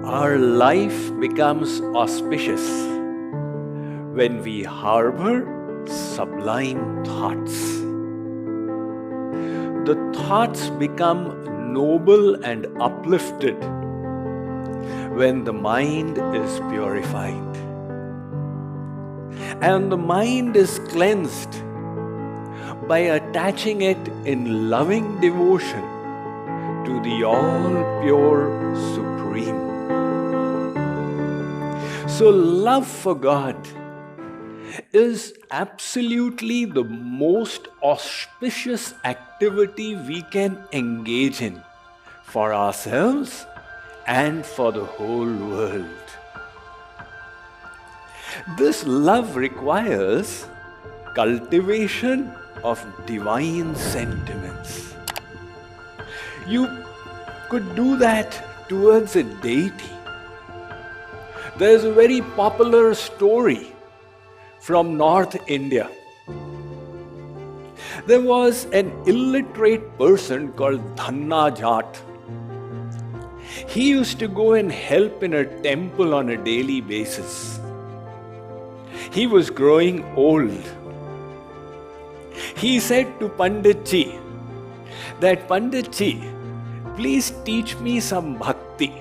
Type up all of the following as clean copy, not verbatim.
Our life becomes auspicious when we harbor sublime thoughts. The thoughts become noble and uplifted when the mind is purified. And the mind is cleansed by attaching it in loving devotion to the all-pure Supreme. So love for God is absolutely the most auspicious activity we can engage in for ourselves and for the whole world. This love requires cultivation of divine sentiments. You could do that towards a deity. There is a very popular story from North India. There was an illiterate person called Dhanna Jaat. He used to go and help in a temple on a daily basis. He was growing old. He said to Panditji that, Panditji, please teach me some bhakti.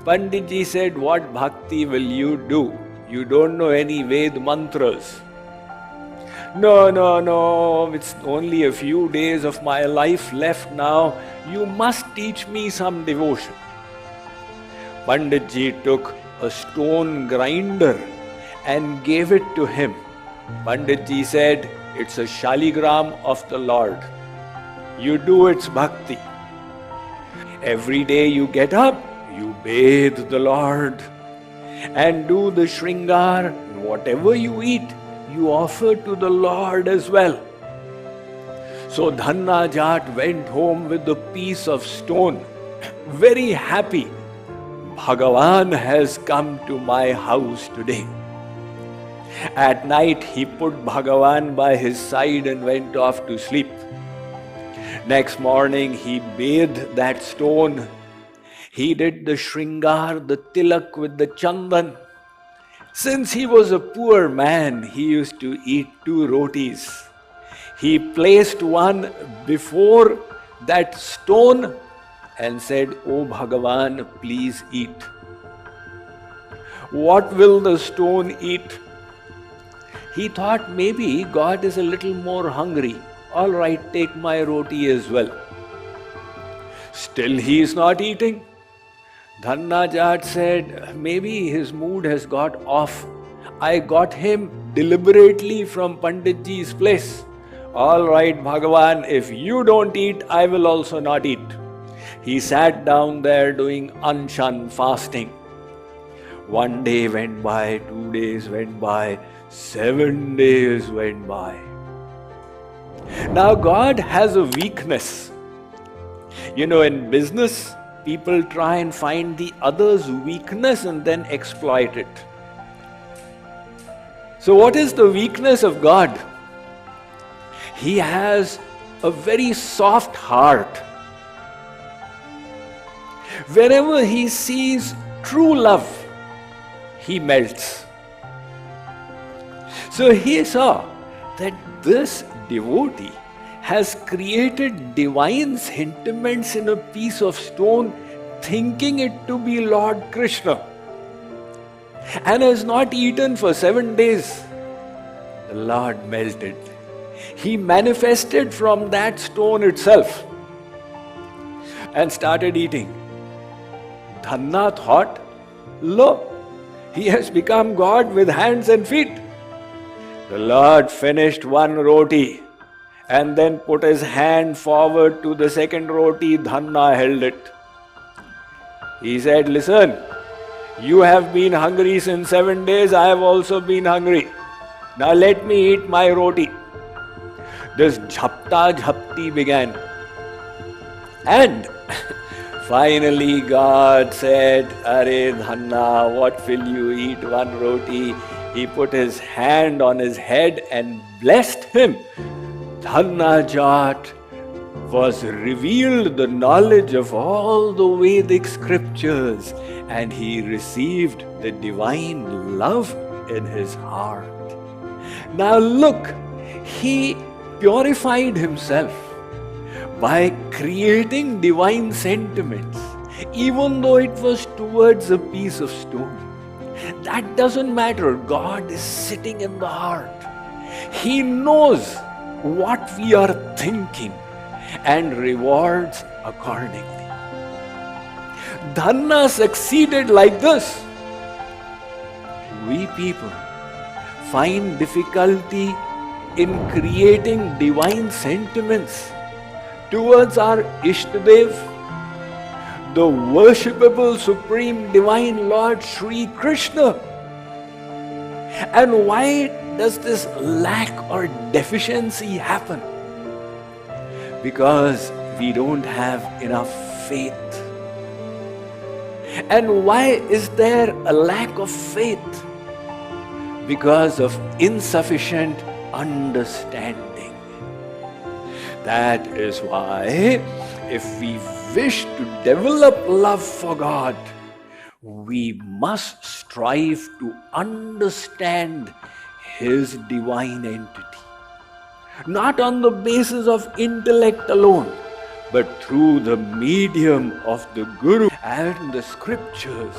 Panditji said, what bhakti will you do? You don't know any Ved mantras. No, it's only a few days of my life left now. You must teach me some devotion. Panditji took a stone grinder and gave it to him. Panditji said, it's a shaligram of the Lord. You do its bhakti. Every day you get up, you bathe the Lord and do the shringar. Whatever you eat, you offer to the Lord as well. So Dhanna Jaat went home with a piece of stone, very happy. Bhagavan has come to my house today. At night he put Bhagavan by his side and went off to sleep. Next morning he bathed that stone. He did the shringar, the tilak with the chandan. Since he was a poor man, he used to eat 2 rotis. He placed one before that stone and said, "O Bhagavan, please eat." What will the stone eat? He thought maybe God is a little more hungry. All right, take my roti as well. Still he is not eating. Dhanna Jaat said, maybe his mood has got off. I got him deliberately from Panditji's place. All right, Bhagavan, if you don't eat, I will also not eat. He sat down there doing anshan, fasting. 1 day went by, 2 days went by, 7 days went by. Now God has a weakness. You know, in business, people try and find the other's weakness and then exploit it. So what is the weakness of God? He has a very soft heart. Wherever he sees true love, he melts. So he saw that this devotee has created divine sentiments in a piece of stone, thinking it to be Lord Krishna, and has not eaten for 7 days. The Lord melted. He manifested from that stone itself and started eating. Dhanna thought, lo, he has become God with hands and feet. The Lord finished 1 roti and then put his hand forward to the 2nd roti. Dhanna held it. He said, listen, you have been hungry since 7 days, I have also been hungry. Now let me eat my roti. This jhapta jhapti began. And finally God said, Are Dhanna, what will you eat? 1 roti. He put his hand on his head and blessed him. Dhanna Jaat was revealed the knowledge of all the Vedic scriptures, and he received the divine love in his heart. Now look, he purified himself by creating divine sentiments, even though it was towards a piece of stone. That doesn't matter. God is sitting in the heart. He knows what we are thinking and rewards accordingly. Dhanna succeeded like this. We people find difficulty in creating divine sentiments towards our Ishatdev, the worshipable supreme divine Lord Shri Krishna. And why does this lack or deficiency happen? Because we don't have enough faith. And why is there a lack of faith? Because of insufficient understanding. That is why, if we wish to develop love for God, we must strive to understand His divine entity. Not on the basis of intellect alone, but through the medium of the Guru and the scriptures.